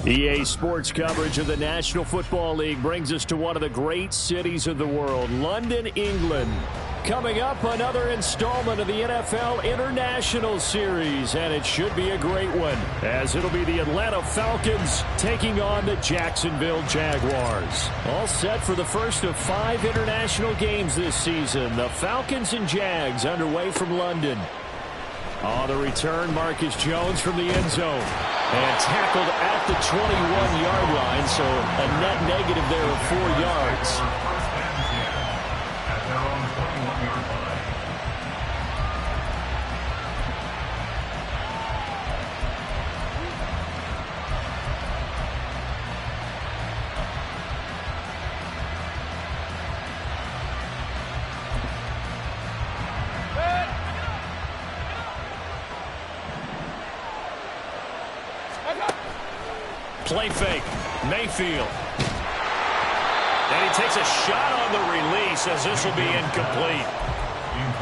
EA Sports coverage of the National Football League brings us to one of the great cities of the world, London, England. Coming up, another installment of the NFL International Series, and it should be a great one, as it'll be the Atlanta Falcons taking on the Jacksonville Jaguars. All set for the first of 5 international games this season. The Falcons and Jags underway from London. On the return, Marcus Jones from the end zone. And tackled at the 21-yard line, so a net negative there of 4 yards. Play fake, Mayfield. And he takes a shot on the release as this will be incomplete.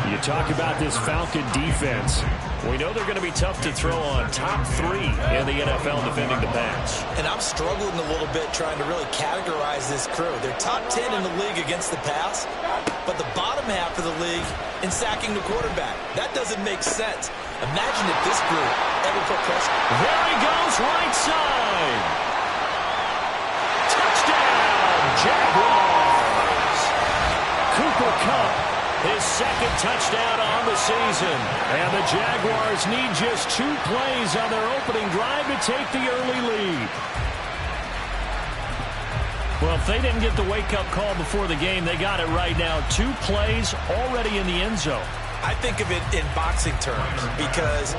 You talk about this Falcon defense. We know they're going to be tough to throw on. Top 3 in the NFL defending the pass. And I'm struggling a little bit trying to really categorize this crew. They're top 10 in the league against the pass, but the bottom half of the league in sacking the quarterback. That doesn't make sense. Imagine if this group ever put pressure. There he goes, right side. Touchdown, Jaguars. Cooper Kupp, his second touchdown on the season. And the Jaguars need just 2 plays on their opening drive to take the early lead. Well, if they didn't get the wake-up call before the game, they got it right now. 2 plays already in the end zone. I think of it in boxing terms because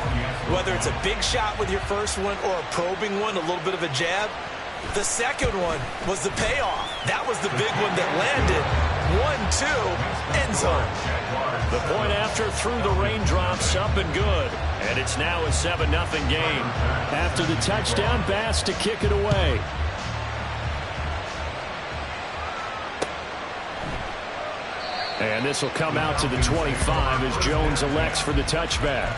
whether it's a big shot with your first one or a probing one, a little bit of a jab, the second one was the payoff. That was the big one that landed. 1-2, end zone. The point after through the raindrops, up and good. And it's now a 7-0 game. After the touchdown, Bass to kick it away. And this will come out to the 25 as Jones elects for the touchback.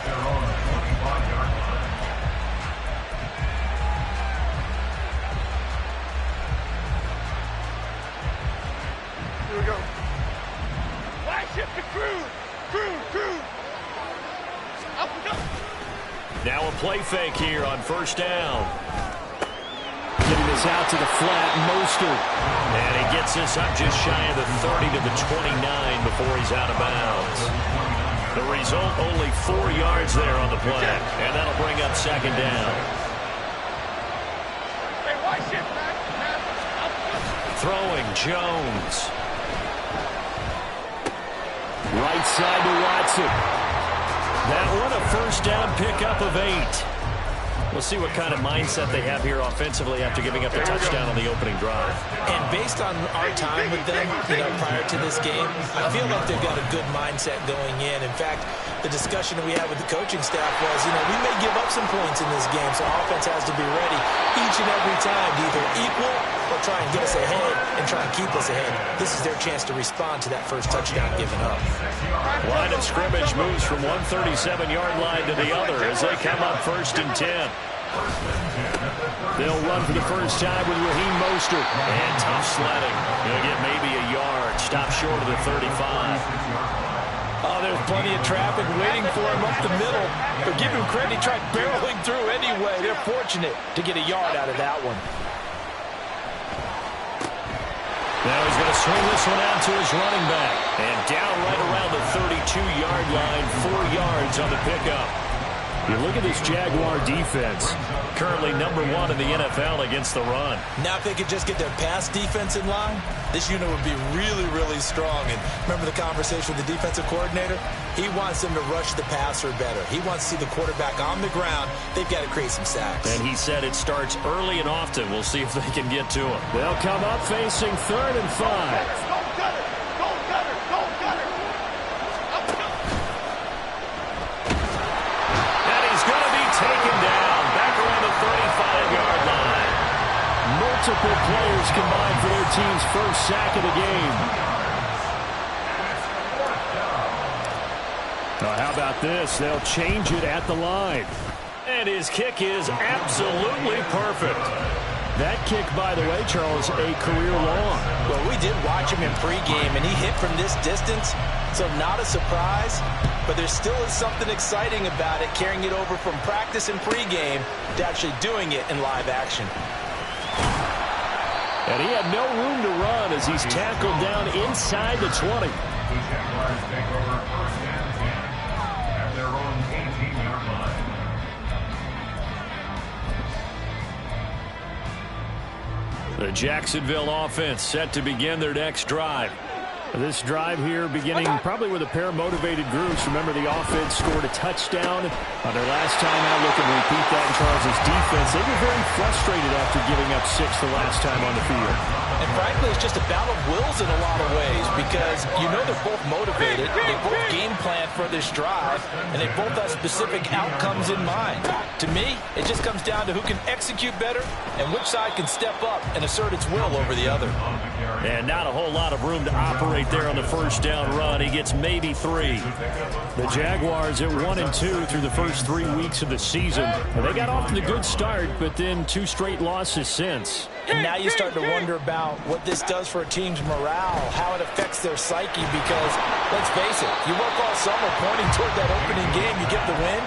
Here we go. Flash it to Cruz. Cruz. Up and up. Now a play fake here on first down. Getting this out to the flat, Mostert. And he gets this up just shy of the 30 to the 29 before he's out of bounds. The result, only 4 yards there on the play. And that'll bring up second down. Hey, watch it, man. Throwing, Jones. Right side to Watson. That one a first down pickup of 8. We'll see what kind of mindset they have here offensively after giving up a touchdown on the opening drive. And based on our time with them, prior to this game, I feel like they've got a good mindset going in. In fact, the discussion that we had with the coaching staff was, we may give up some points in this game, so offense has to be ready each and every time to either equal or try and get us ahead and try and keep us ahead. This is their chance to respond to that first touchdown given up. Line of scrimmage moves from one 37-yard line to the other as they come up 1st and 10. They'll run for the first time with Raheem Mostert. And tough sledding. He'll get maybe a yard. Stop short of the 35. Oh, there's plenty of traffic waiting for him up the middle. But give him credit, he tried barreling through anyway. They're fortunate to get a yard out of that one. Now he's going to swing this one out to his running back. And down right around the 32-yard line, 4 yards on the pickup. You look at this Jaguar defense, currently number 1 in the NFL against the run. Now if they could just get their pass defense in line, this unit would be really, really strong. And remember the conversation with the defensive coordinator? He wants them to rush the passer better. He wants to see the quarterback on the ground. They've got to create some sacks. And he said it starts early and often. We'll see if they can get to him. They'll come up facing 3rd and 5. Taken down, back around the 35-yard line. Multiple players combined for their team's first sack of the game. How about this? They'll change it at the line. And his kick is absolutely perfect. That kick, by the way, Charles, a career long. Well, we did watch him in pregame, and he hit from this distance, so not a surprise. But there still is something exciting about it, carrying it over from practice and pregame to actually doing it in live action. And he had no room to run as he's tackled down inside the 20. The Jacksonville offense set to begin their next drive. This drive here beginning probably with a pair of motivated groups. Remember, the offense scored a touchdown on their last time out. Looking to repeat that in Charles' defense. They were very frustrated after giving up 6 the last time on the field. And frankly, it's just a battle of wills in a lot of ways because you know they're both motivated. They both game plan for this drive, and they both have specific outcomes in mind. To me, it just comes down to who can execute better and which side can step up and assert its will over the other. And not a whole lot of room to operate there on the first down run. He gets maybe 3. The Jaguars at 1-2 through the first 3 weeks of the season. They got off to the good start, but then 2 straight losses since. And now you start to wonder about what this does for a team's morale, how it affects their psyche, because, let's face it, you work all summer pointing toward that opening game, you get the win,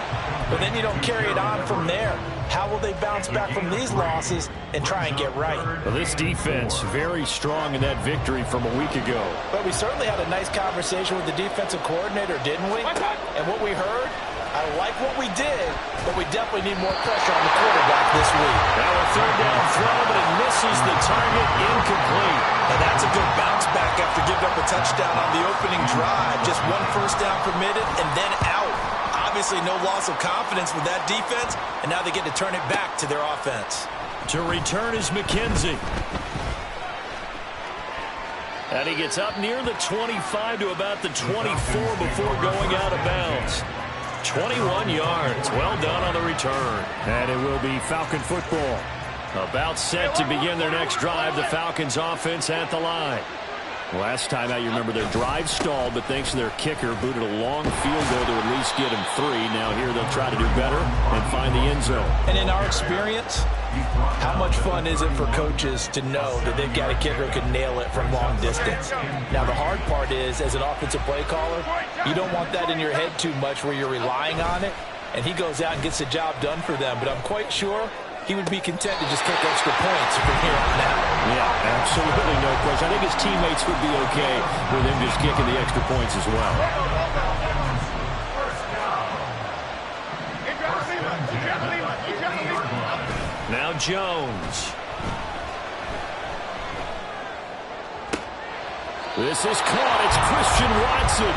but then you don't carry it on from there. How will they bounce back from these losses and try and get right? Well, this defense very strong in that victory from a week ago. But we certainly had a nice conversation with the defensive coordinator, didn't we? And what we heard, I like what we did, but we definitely need more pressure on the quarterback this week. Now a third down throw, but it misses the target, incomplete. And that's a good bounce back after giving up a touchdown on the opening drive. Just 1 first down permitted and then out. Obviously no loss of confidence with that defense, and now they get to turn it back to their offense. To return is McKenzie. And he gets up near the 25 to about the 24 before going out of bounds. 21 yards. Well done on the return. And it will be Falcon football. About set to begin their next drive. The Falcons offense at the line. Last time out, you remember their drive stalled, but thanks to their kicker, booted a long field goal to at least get him 3. Now here they'll try to do better and find the end zone. And in our experience, how much fun is it for coaches to know that they've got a kicker who can nail it from long distance? Now, the hard part is, as an offensive play caller, you don't want that in your head too much where you're relying on it, and he goes out and gets the job done for them. But I'm quite sure he would be content to just kick extra points from here on out. Yeah, absolutely no question. I think his teammates would be okay with him just kicking the extra points as well. Now Jones. This is caught. It's Christian Watson.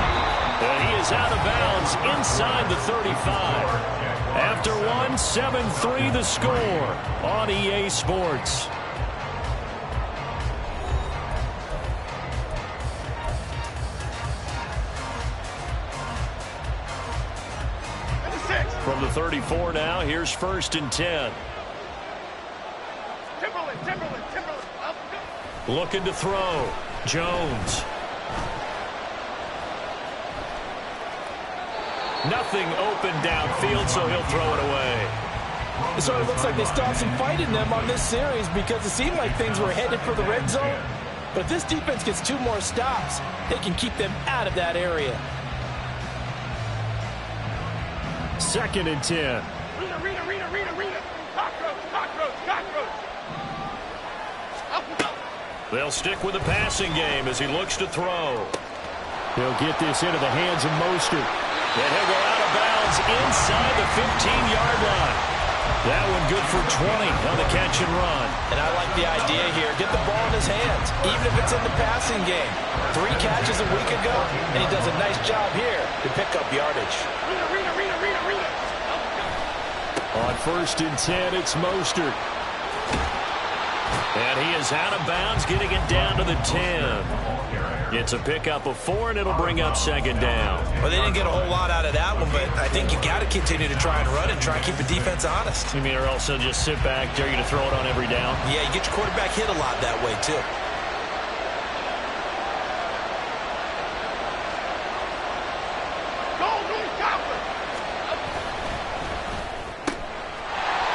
And he is out of bounds inside the 35. After 1, 7-3 the score on EA Sports. From the 34 now, here's 1st and 10. Timberland. Looking to throw. Jones. Nothing open downfield, so he'll throw it away. It sort of looks like they still have some fight in them on this series because it seemed like things were headed for the red zone. But if this defense gets 2 more stops, they can keep them out of that area. 2nd and 10. Rita. Cockroach. They'll stick with the passing game as he looks to throw. He'll get this into the hands of Mostert. And he'll go out of bounds inside the 15-yard line. That one good for 20 on the catch and run. And I like the idea here. Get the ball in his hands, even if it's in the passing game. 3 catches a week ago, and he does a nice job here to pick up yardage. Rita. On 1st and 10, it's Mostert. And he is out of bounds, getting it down to the 10. It's a pickup of 4, and it'll bring up 2nd down. Well, they didn't get a whole lot out of that one, but I think you got to continue to try and run and try and keep the defense honest. You mean, or else they'll just sit back, dare you to throw it on every down? Yeah, you get your quarterback hit a lot that way, too.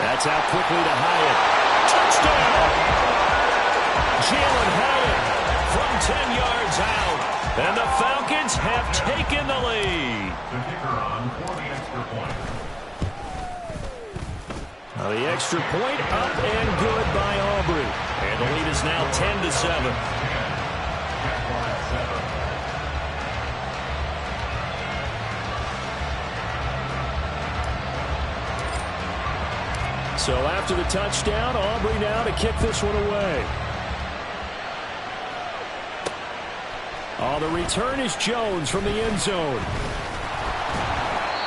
That's out quickly to Hyatt. Touchdown! Jalen Hyatt from 10 yards out. And the Falcons have taken the lead. The kicker on for the extra point. Now the extra point up and good by Aubrey. And the lead is now 10-7. So after the touchdown, Aubrey now to kick this one away. The return is Jones from the end zone.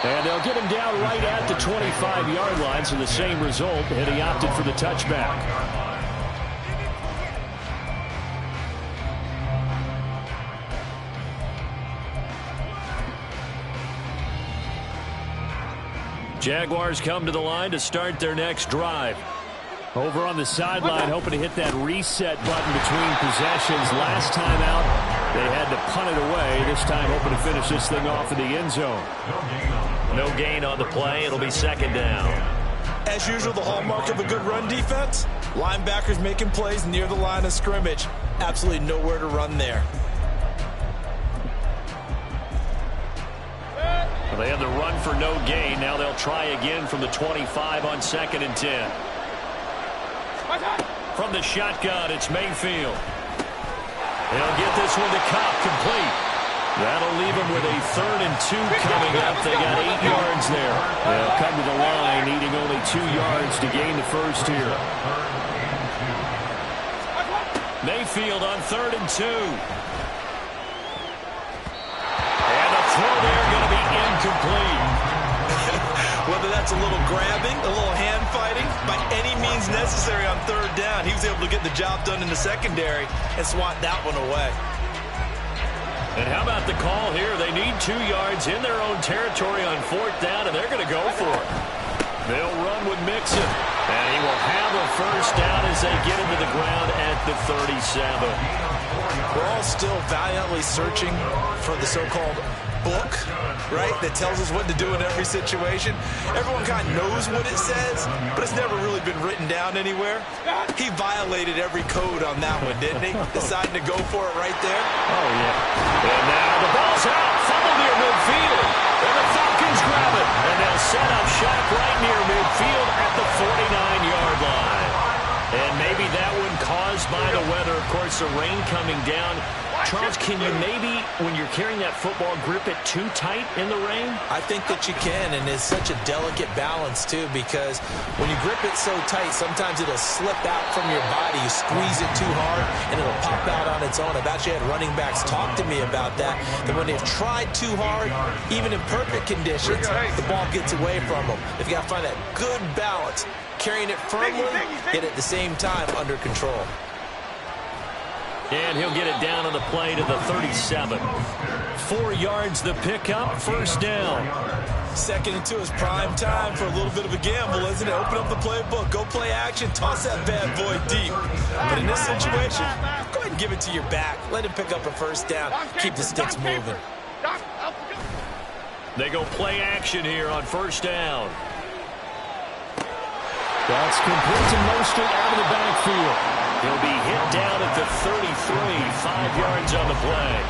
And they'll get him down right at the 25-yard line, so the same result, and he opted for the touchback. Jaguars come to the line to start their next drive. Over on the sideline, hoping to hit that reset button between possessions. Last time out, they had to punt it away. This time, hoping to finish this thing off in the end zone. No gain on the play. It'll be second down. As usual, the hallmark of a good run defense, linebackers making plays near the line of scrimmage. Absolutely nowhere to run there. Well, they had the run for no gain. Now they'll try again from the 25 on 2nd and 10. From the shotgun, it's Mayfield. They'll get this one to Cobb, complete. That'll leave them with a 3rd and 2 coming up. They got 8 yards there. They'll come to the line, needing only 2 yards to gain the first here. Mayfield on 3rd and 2. And the throw there going to be incomplete. Whether that's a little grabbing, a little hand fighting, by any means necessary on 3rd down, he was able to get the job done in the secondary and swat that one away. And how about the call here? They need 2 yards in their own territory on 4th down, and they're going to go for it. They'll run with Mixon, and he will have a first down as they get him to the ground at the 37. We're all still valiantly searching for the so-called book, right, that tells us what to do in every situation. Everyone kind of knows what it says, but it's never really been written down anywhere. He violated every code on that one, didn't he? Deciding to go for it right there. Oh, yeah. And now the ball's out, fumble near midfield. And the Falcons grab it. And they'll set up shop right near midfield at the 49-yard line. And maybe that one caused by the weather. Of course, the rain coming down. Charles, can you maybe, when you're carrying that football, grip it too tight in the rain? I think that you can, and it's such a delicate balance, too, because when you grip it so tight, sometimes it'll slip out from your body. You squeeze it too hard, and it'll pop out on its own. I've actually had running backs talk to me about that when they've tried too hard, even in perfect conditions, the ball gets away from them. They've got to find that good balance, carrying it firmly, yet at the same time under control. And he'll get it down on the play to the 37. 4 yards the pickup, first down. 2nd and 2 is prime time for a little bit of a gamble, isn't it? Open up the playbook, go play action, toss that bad boy deep. But in this situation, go ahead and give it to your back. Let him pick up a first down. Keep the sticks moving. They go play action here on first down. That's complete to Mostert out of the backfield. He'll be hit down at the 33, 5 yards on the play.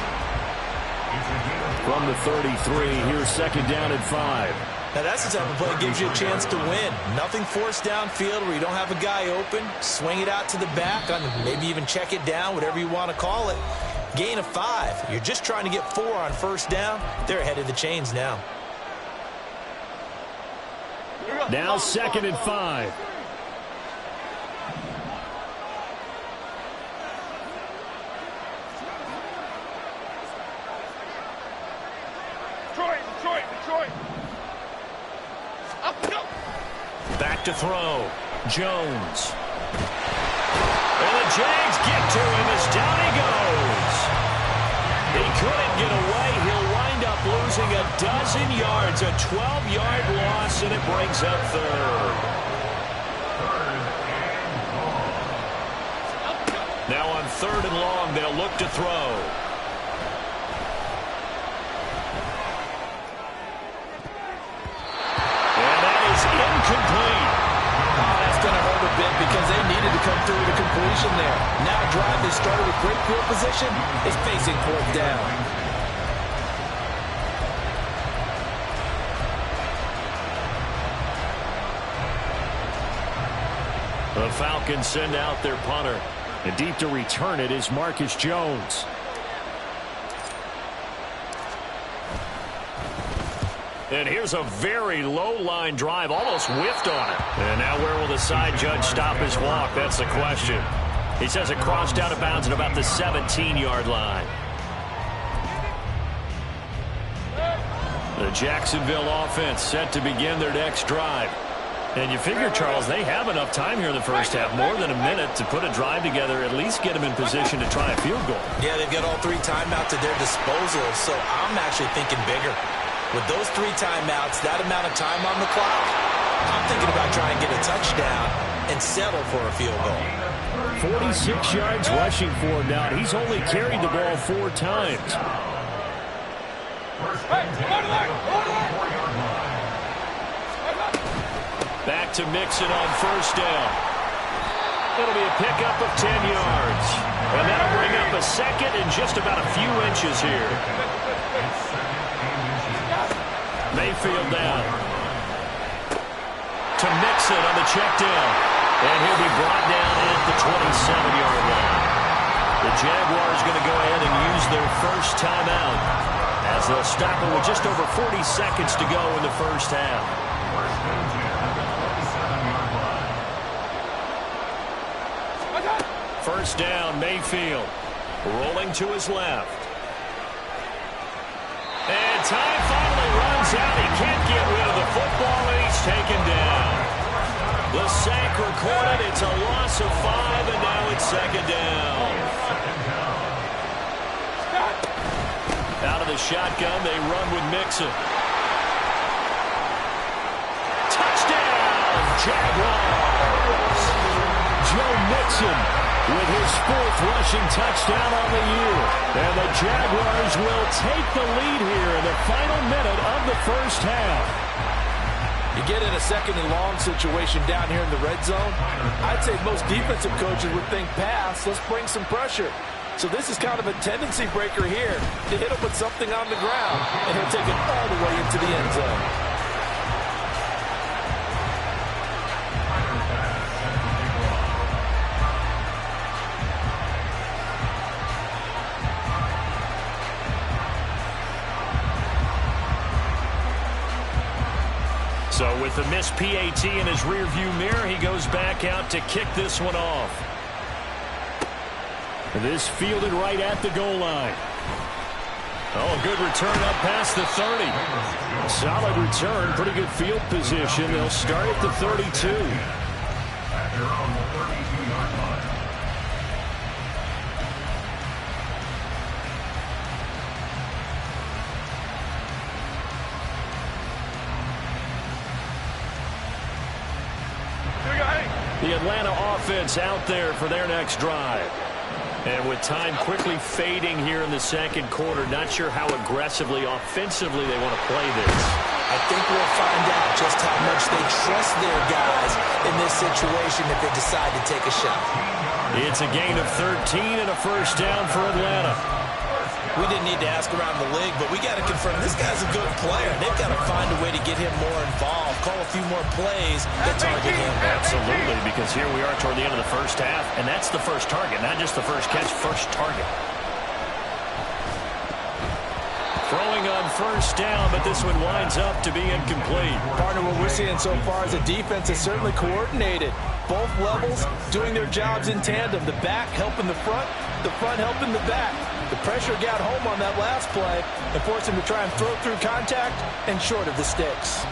From the 33, here's 2nd down and 5. Now that's the type of play that gives you a chance to win. Nothing forced downfield where you don't have a guy open. Swing it out to the back, maybe even check it down, whatever you want to call it. Gain of 5. You're just trying to get 4 on first down. They're ahead of the chains now. Now 2nd and 5. Detroit. Up, go. Back to throw. Jones. And the Jags get to him as down he goes. He couldn't get away. He'll wind up losing a dozen yards. A 12-yard loss, and it brings up 3rd. Now on 3rd and long, they'll look to throw. Incomplete. Oh, that's going to hurt a bit because they needed to come through with a completion there. Now a drive they started with great field position is facing fourth down. The Falcons send out their punter. And deep to return it is Marcus Jones. And here's a very low-line drive, almost whiffed on it. And now where will the side judge stop his walk? That's the question. He says it crossed out of bounds at about the 17-yard line. The Jacksonville offense set to begin their next drive. And you figure, Charles, they have enough time here in the first half, more than a minute, to put a drive together, at least get them in position to try a field goal. Yeah, they've got all 3 timeouts at their disposal, so I'm actually thinking bigger. With those 3 timeouts, that amount of time on the clock, I'm thinking about trying to get a touchdown and settle for a field goal. 46 yards rushing for him now. He's only carried the ball 4 times. Back to Mixon on first down. It'll be a pickup of 10 yards. And that'll bring up a second in just about a few inches here. Mayfield down. To Mixon on the check down. And he'll be brought down at the 27-yard line. The Jaguars going to go ahead and use their first timeout as they'll stop it with just over 40 seconds to go in the first half. First down, Mayfield. Rolling to his left. And time finally runs out. He can't get rid of the football, and he's taken down. The sack recorded. It's a loss of 5, and now it's second down. Out of the shotgun, they run with Mixon. Touchdown, Jaguars! Joe Mixon with his 4th rushing touchdown on the year. And the Jaguars will take the lead here in the final minute of the first half. You get in a second and long situation down here in the red zone, I'd say most defensive coaches would think pass, let's bring some pressure. So this is kind of a tendency breaker here to hit him with something on the ground, and he'll take it all the way into the end zone. So with the missed PAT in his rearview mirror, he goes back out to kick this one off. This fielded right at the goal line. Oh, a good return up past the 30. Solid return, pretty good field position. They'll start at the 32. The Atlanta offense out there for their next drive. And with time quickly fading here in the second quarter, not sure how aggressively, offensively they want to play this. I think we'll find out just how much they trust their guys in this situation if they decide to take a shot. It's a gain of 13 and a first down for Atlanta. We didn't need to ask around the league, but we got to confirm this guy's a good player. They've got to find a way to get him more involved, call a few more plays that target him. Absolutely, because here we are toward the end of the first half, and that's the first target, not just the first catch, first target. Throwing on first down, but this one winds up to be incomplete. Partner, what we're seeing so far is a defense that's certainly coordinated. Both levels doing their jobs in tandem. The back helping the front helping the back. The pressure got home on that last play and forced him to try and throw through contact and short of the sticks.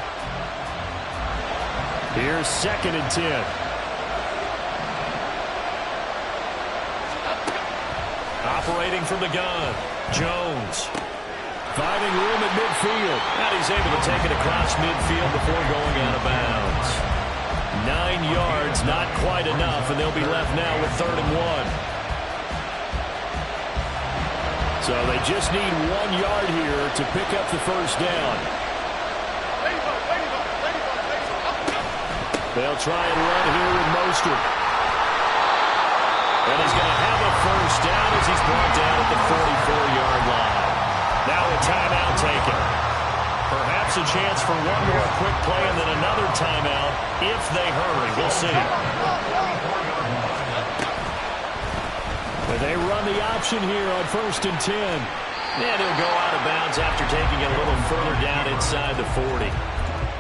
Here's 2nd and 10. Operating from the gun, Jones. Finding room at midfield. And he's able to take it across midfield before going out of bounds. 9 yards, not quite enough, and they'll be left now with 3rd and 1. So they just need 1 yard here to pick up the first down. They'll try and run here with Mostert. And he's going to have a first down as he's brought down at the 44-yard line. Now a timeout taken. Perhaps a chance for one more quick play and then another timeout if they hurry. We'll see. But they run the option here on 1st and 10. And he'll go out of bounds after taking it a little further down inside the 40.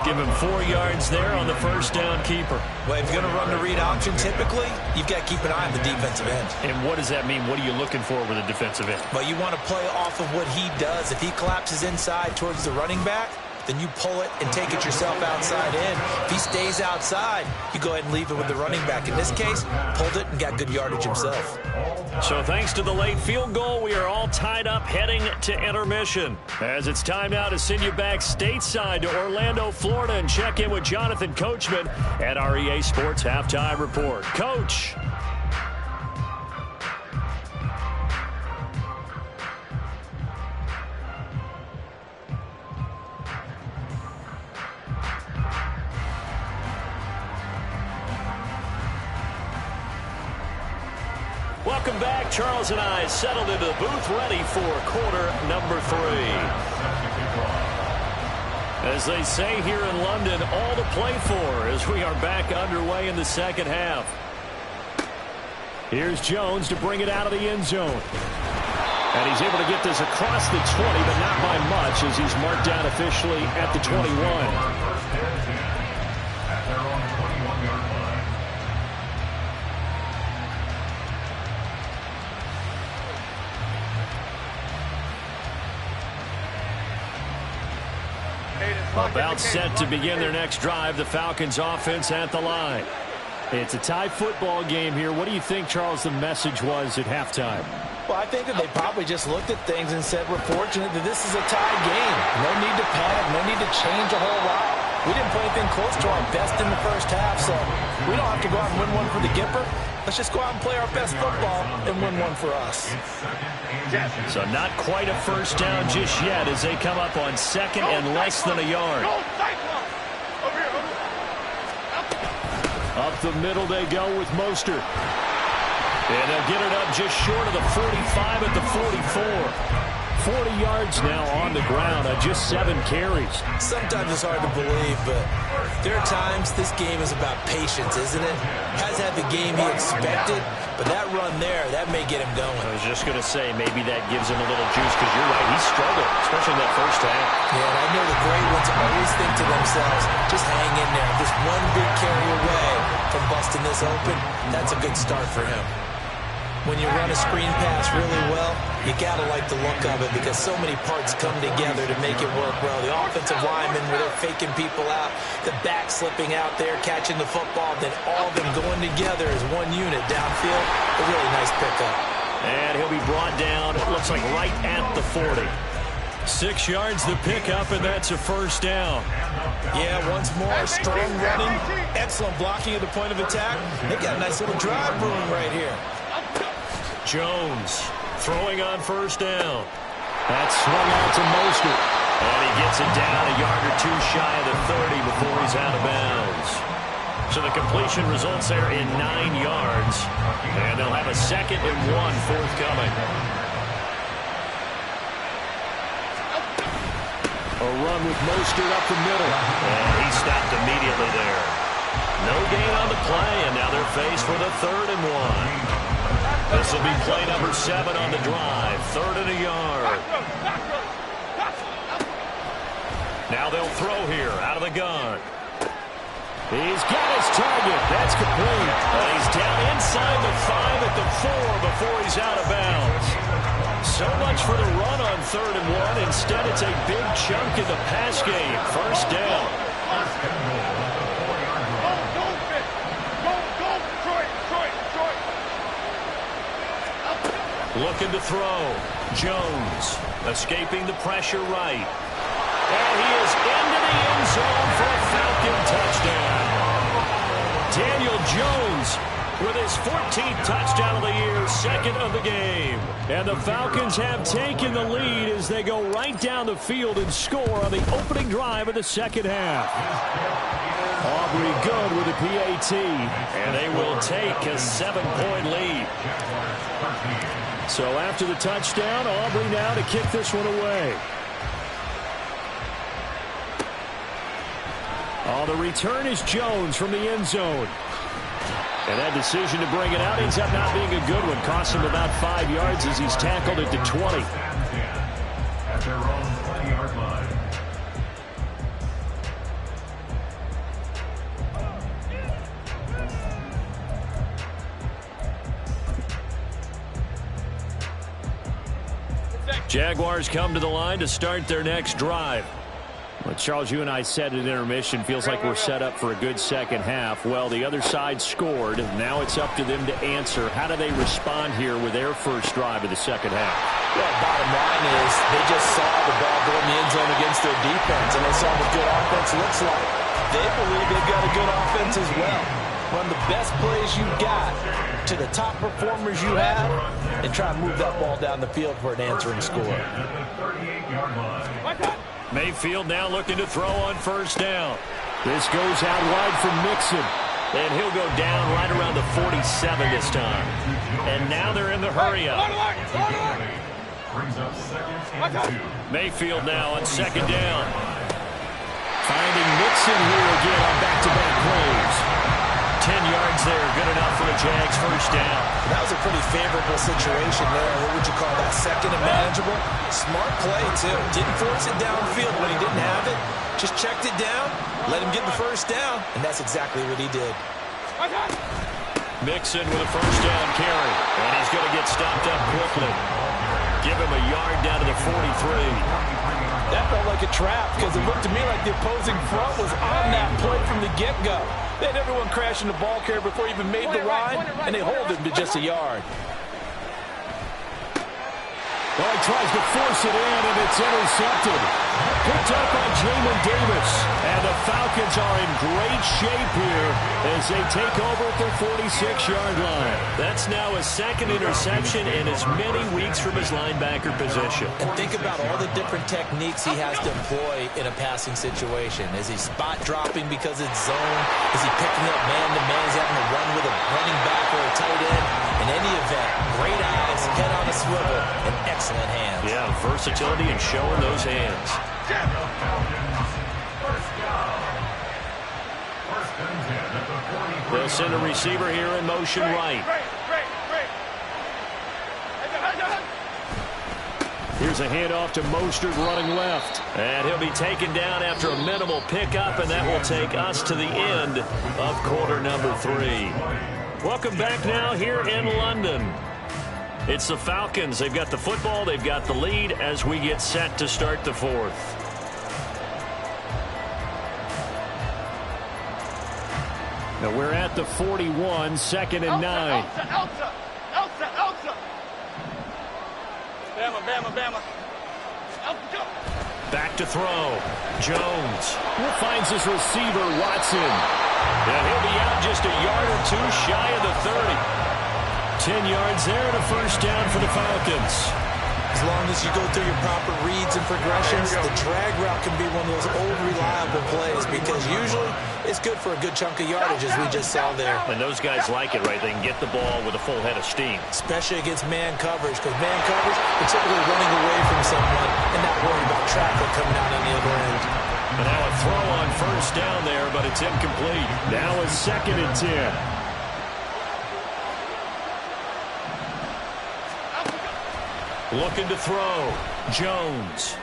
Give him 4 yards there on the first down keeper. Well, if you're going to run the read option, typically, you've got to keep an eye on the defensive end. And what does that mean? What are you looking for with a defensive end? Well, you want to play off of what he does. If he collapses inside towards the running back, then you pull it and take it yourself outside in. If he stays outside, you go ahead and leave it with the running back. In this case, pulled it and got good yardage himself. So thanks to the late field goal, we are all tied up heading to intermission. As it's time now to send you back stateside to Orlando, Florida, and check in with Jonathan Coachman at our EA Sports Halftime Report. Coach. Welcome back. Charles and I settled into the booth ready for quarter number 3. As they say here in London, all to play for as we are back underway in the second half. Here's Jones to bring it out of the end zone. And he's able to get this across the 20, but not by much as he's marked down officially at the 21. About set to begin their next drive. The Falcons offense at the line. It's a tie football game here. What do you think, Charles, the message was at halftime? Well, I think that they probably just looked at things and said, we're fortunate that this is a tie game. No need to panic. No need to change a whole lot. We didn't play anything close to our best in the first half, so we don't have to go out and win one for the Gipper. Let's just go out and play our best football and win one for us. So not quite a first down just yet as they come up on second and less than a yard. Up the middle they go with Mostert. And they'll get it up just short of the 45 at the 44. 40 yards now on the ground on just 7 carries. Sometimes it's hard to believe, but there are times this game is about patience, isn't it? Has had the game he expected, but that run there, that may get him going. I was just going to say, maybe that gives him a little juice because you're right, he struggled, especially in that first half. Yeah, and I know the great ones always think to themselves, just hang in there. Just one big carry away from busting this open, that's a good start for him. When you run a screen pass really well, you got to like the look of it because so many parts come together to make it work well. The offensive linemen, where they're faking people out, the back slipping out there, catching the football, then all of them going together as one unit downfield. A really nice pickup. And he'll be brought down, it looks like right at the 40. 6 yards the pickup, and that's a first down. Yeah, once more, strong running, excellent blocking at the point of attack. They've got a nice little drive brewing right here. Jones throwing on first down. That's swung out to Mostert. And he gets it down a yard or two shy of the 30 before he's out of bounds. So the completion results there in 9 yards. And they'll have a 2nd and 1 forthcoming. A run with Mostert up the middle. And he stopped immediately there. No gain on the play, and now they're faced with a 3rd and 1. This will be play number 7 on the drive. 3rd and a yard. Now they'll throw here out of the gun. He's got his target. That's complete. And he's down inside the 5 at the 4 before he's out of bounds. So much for the run on 3rd and 1. Instead, it's a big chunk in the pass game. First down. Looking to throw. Jones escaping the pressure right. And he is into the end zone for a Falcon touchdown. Daniel Jones with his 14th touchdown of the year, second of the game. And the Falcons have taken the lead as they go right down the field and score on the opening drive of the second half. Aubrey good with the PAT, and they will take a 7-point lead. So after the touchdown, Aubrey now to kick this one away. Oh, the return is Jones from the end zone. And that decision to bring it out ends up not being a good one. Cost him about 5 yards as he's tackled it to 20. At their own 20-yard line. Jaguars come to the line to start their next drive. Well, Charles, you and I said at intermission, feels like we're set up for a good second half. Well, the other side scored. Now it's up to them to answer. How do they respond here with their first drive of the second half? Well, bottom line is they just saw the ball go in the end zone against their defense, and they saw what good offense looks like. They believe they've got a good offense as well. Run the best plays you've got to the top performers you have and try and move that ball down the field for an answering score. Mayfield now looking to throw on first down. This goes out wide from Mixon. And he'll go down right around the 47 this time. And now they're in the hurry-up. Mayfield now on second down. Finding Mixon here again on back-to-back plays. 10 yards there, good enough for the Jags first down. That was a pretty favorable situation there. What would you call that? Second and manageable? Smart play, too. Didn't force it downfield when he didn't have it. Just checked it down, let him get the first down, and that's exactly what he did. Mixon with a first down carry, and he's going to get stopped up quickly. Give him a yard down to the 43. That felt like a trap because it looked to me like the opposing front was on that play from the get-go. They had everyone crashing the ball carrier before he even made the ride, and they hold him to just a yard. Well, he tries to force it in, and it's intercepted. Picked up by Jamin Davis. And the Falcons are in great shape here as they take over at their 46-yard line. That's now his second interception in as many weeks from his linebacker position. And think about all the different techniques he has to employ in a passing situation. Is he spot dropping because it's zone? Is he picking up man-to-man? Is he having to run with a running back or a tight end? In any event, great eyes, head on a swivel, and excellent hands. Yeah, versatility and showing those hands. They'll send a receiver here in motion right. Here's a handoff to Mostert running left. And he'll be taken down after a minimal pickup, and that will take us to the end of quarter number 3. Welcome back now here in London. It's the Falcons. They've got the football. They've got the lead as we get set to start the fourth. Now we're at the 41, 2nd and 9. Elsa. Bama. Elsa, Back to throw. Jones finds his receiver, Watson. And he'll be out just a yard or two shy of the 30. 10 yards there and a first down for the Falcons. As long as you go through your proper reads and progressions, the drag route can be one of those old reliable plays because usually it's good for a good chunk of yardage as we just saw there. And those guys like it, right? They can get the ball with a full head of steam. Especially against man coverage because man coverage, they're typically running away from someone and not worrying about traffic coming out on the other end. And now a throw on first down there, but it's incomplete. Now a 2nd and 10. Looking to throw. Jones.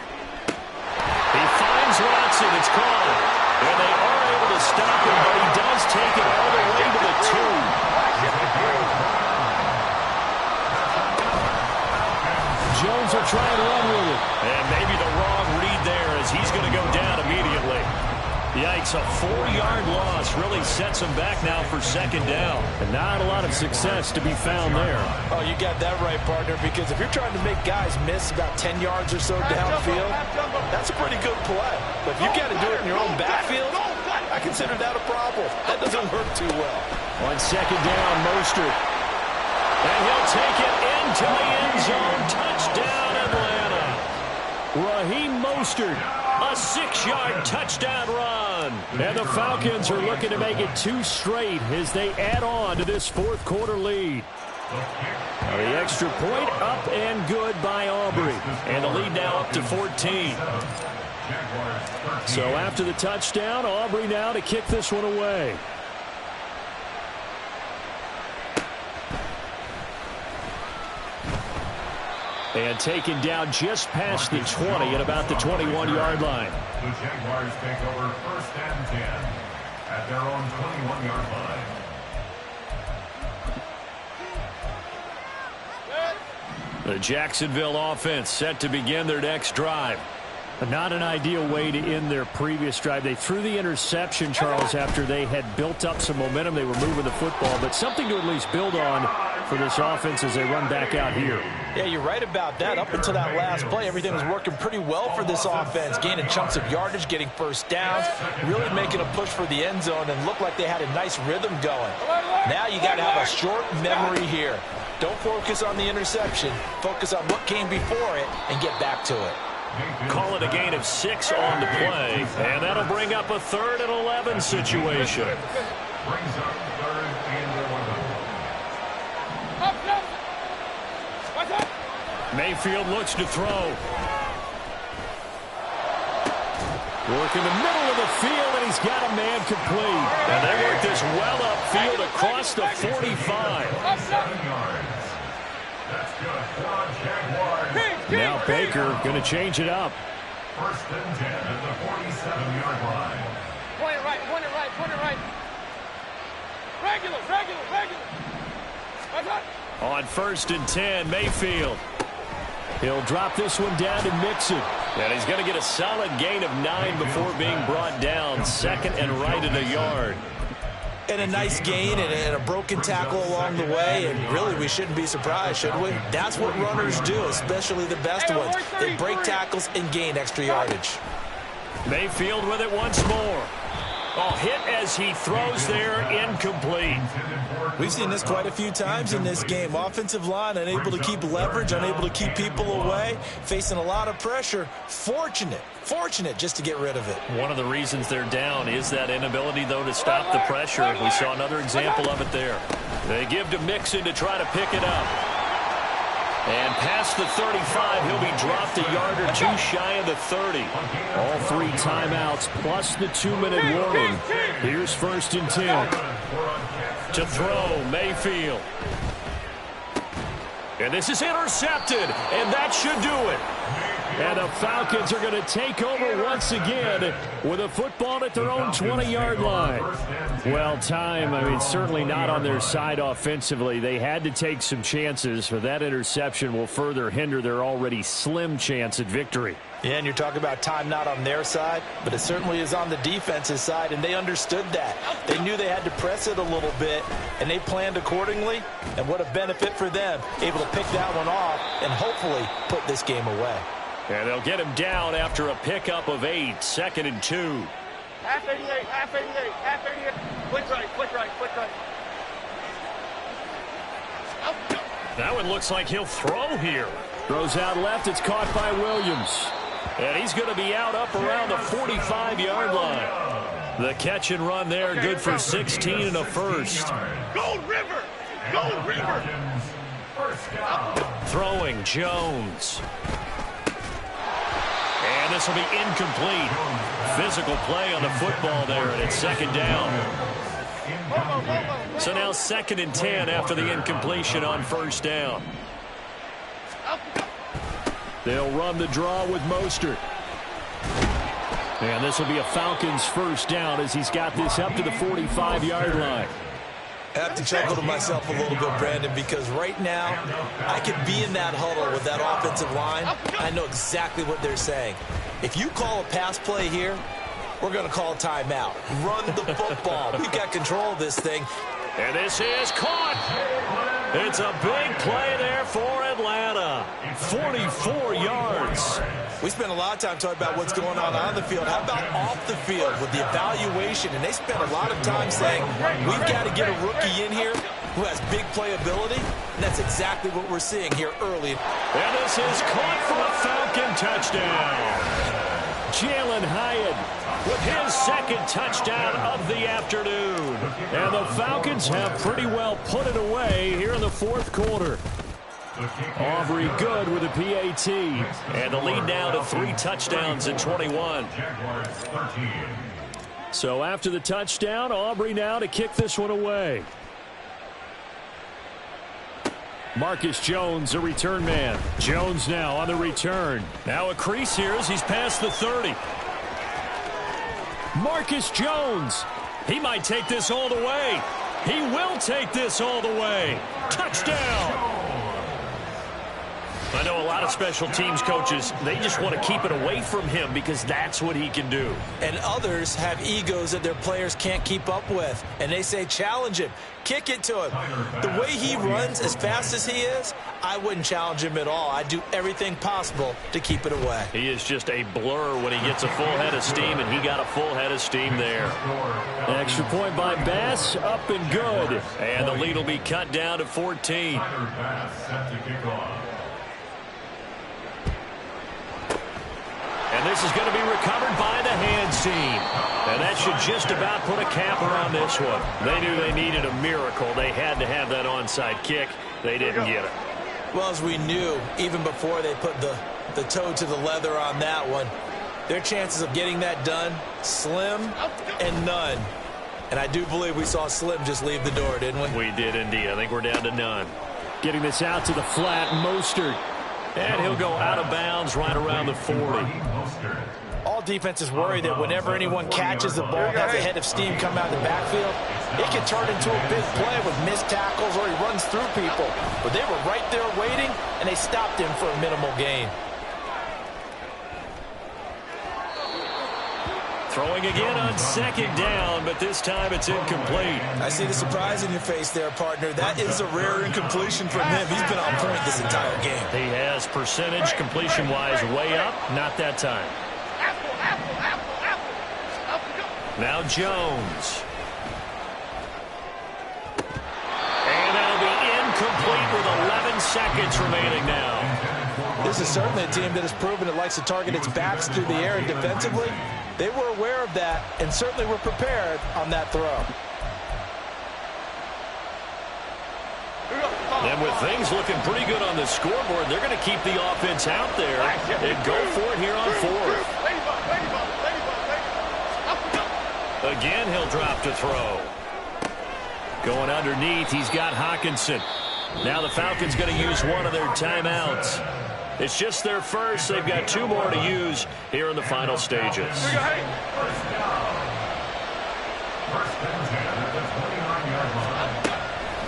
He finds Watson. It's caught. And they are able to stop him, but he does take it all the way to the 2. Jones will try and run with it. And maybe the wrong read there as he's going to go down immediately. Yikes, a 4-yard loss really sets him back now for 2nd down. And not a lot of success to be found there. Oh, you got that right, partner, because if you're trying to make guys miss about 10 yards or so downfield, that's a pretty good play. But if you got to do it in your own backfield, I consider that a problem. That doesn't work too well. On second down, Mostert. And he'll take it into the end zone. Touchdown, Atlanta. Raheem Mostert, a 6-yard touchdown run. And the Falcons are looking to make it 2 straight as they add on to this fourth quarter lead. The extra point up and good by Aubrey. And the lead now up to 14. So after the touchdown, Aubrey now to kick this one away. And taken down just past the 20 at about the 21-yard line. The Jaguars take over 1st and 10 at their own 21-yard line. The Jacksonville offense set to begin their next drive. Not an ideal way to end their previous drive. They threw the interception, Charles, after they had built up some momentum. They were moving the football, but something to at least build on for this offense as they run back out here. Yeah, you're right about that. Up until that last play, everything was working pretty well for this offense, gaining chunks of yardage, getting first downs, really making a push for the end zone, and looked like they had a nice rhythm going. Now you got to have a short memory here. Don't focus on the interception. Focus on what came before it and get back to it. Call it a gain of 6 on the play, and that'll bring up a 3rd and 11 situation. Brings up 3rd and 11. Mayfield looks to throw. Work in the middle of the field, and he's got a man complete. And they work this well upfield across the 45. 7 yards. That's good for Jaguars. Now Baker going to change it up. 1st and 10 at the 47-yard line. Point it right, point it right, point it right. Regular. That's right. On 1st and 10, Mayfield. He'll drop this one down to Mixon. And he's going to get a solid gain of 9 before being brought down. 2nd and right at a yard. And a nice gain and a broken tackle along the way, and really we shouldn't be surprised, should we? That's what runners do, especially the best ones. They break tackles and gain extra yardage. Mayfield with it once more. Oh, hit as he throws there, incomplete. We've seen this quite a few times in this game. Offensive line unable to keep leverage, unable to keep people away, facing a lot of pressure. Fortunate just to get rid of it. One of the reasons they're down is that inability, though, to stop the pressure. We saw another example of it there. They give to Mixon to try to pick it up. And past the 35, he'll be dropped a yard or 2 shy of the 30. All 3 timeouts plus the 2-minute warning. Here's 1st and 10. To throw, Mayfield. And this is intercepted, and that should do it. And the Falcons are going to take over once again with a football at their own 20-yard line. Well, certainly not on their side offensively. They had to take some chances, but that interception will further hinder their already slim chance at victory. Yeah, and you're talking about time not on their side, but it certainly is on the defense's side, and they understood that. They knew they had to press it a little bit, and they planned accordingly, and what a benefit for them, able to pick that one off and hopefully put this game away. And they'll get him down after a pickup of 8, 2nd and 2. Half 88. Quick right. That one looks like he'll throw here. Throws out left. It's caught by Williams. And he's going to be out up around the 45-yard line. The catch and run there, good for 16 and a first. Go River! Throwing Jones. And this will be incomplete. Physical play on the football there, and it's 2nd down. So now 2nd and 10 after the incompletion on 1st down. They'll run the draw with Mostert. And this will be a Falcons 1st down as he's got this up to the 45-yard line. I have to chuckle to myself a little bit, Brandon, because right now I could be in that huddle with that offensive line. I know exactly what they're saying. If you call a pass play here, we're going to call a timeout. Run the football. We've got control of this thing. And this is caught. It's a big play there for Atlanta. 44 yards. We spent a lot of time talking about what's going on the field. How about off the field with the evaluation? And they spent a lot of time saying, we've got to get a rookie in here who has big playability. And that's exactly what we're seeing here early. And this is caught for a Falcon touchdown. Jalen Hyatt with his second touchdown of the afternoon. And the Falcons have pretty well put it away here in the fourth quarter. Aubrey good with a PAT. And the lead now to 3 touchdowns in 21. So after the touchdown, Aubrey now to kick this one away. Marcus Jones, a return man. Jones now on the return. Now a crease here as he's past the 30. Marcus Jones. He might take this all the way. He will take this all the way. Touchdown. I know a lot of special teams coaches, they just want to keep it away from him because that's what he can do. And others have egos that their players can't keep up with. And they say, challenge him. Kick it to him. The way he runs as fast as he is, I wouldn't challenge him at all. I'd do everything possible to keep it away. He is just a blur when he gets a full head of steam, and he got a full head of steam there. An extra point by Bass, up and good. And the lead will be cut down to 14. And this is going to be recovered by the hands team. And that should just about put a capper on this one. They knew they needed a miracle. They had to have that onside kick. They didn't get it. Well, as we knew, even before they put the toe to the leather on that one, their chances of getting that done, slim and none. And I do believe we saw Slim just leave the door, didn't we? We did indeed. I think we're down to none. Getting this out to the flat, Mostert. And he'll go out of bounds right around the 40. All defenses worry that whenever anyone catches the ball and has a head of steam come out of the backfield, it can turn into a big play with missed tackles or he runs through people. But they were right there waiting, and they stopped him for a minimal gain. Throwing again on second down, but this time it's incomplete. I see the surprise in your face there, partner. That is a rare incompletion from him. He's been on point this entire game. He has percentage completion-wise way up. Not that time. Now Jones. And that'll be incomplete with 11 seconds remaining now. This is certainly a team that has proven it likes to target its backs through the air, and defensively, they were aware of that and certainly were prepared on that throw. And with things looking pretty good on the scoreboard, they're going to keep the offense out there and go for it here on fourth. Again, he'll drop to throw. Going underneath, he's got Hockenson. Now the Falcons going to use one of their timeouts. It's just their first. They've got 2 more to use here in the final stages.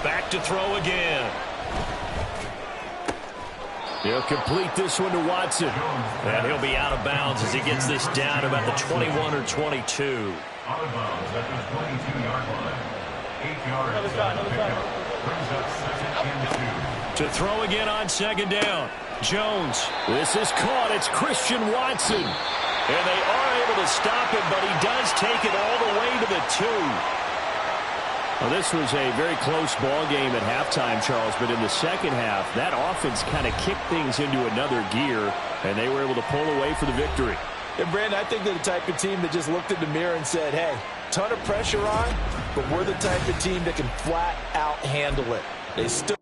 Back to throw again. He'll complete this one to Watson. And he'll be out of bounds as he gets this down about the 21 or 22. Out of bounds at the 22-yard line. 8 yards. Brings up second and 2. To throw again on second down. Jones. This is caught. It's Christian Watson. And they are able to stop him, but he does take it all the way to the 2. Well, this was a very close ball game at halftime, Charles, but in the second half, that offense kind of kicked things into another gear, and they were able to pull away for the victory. And, Brandon, I think they're the type of team that just looked in the mirror and said, hey, ton of pressure on, but we're the type of team that can flat out handle it. They still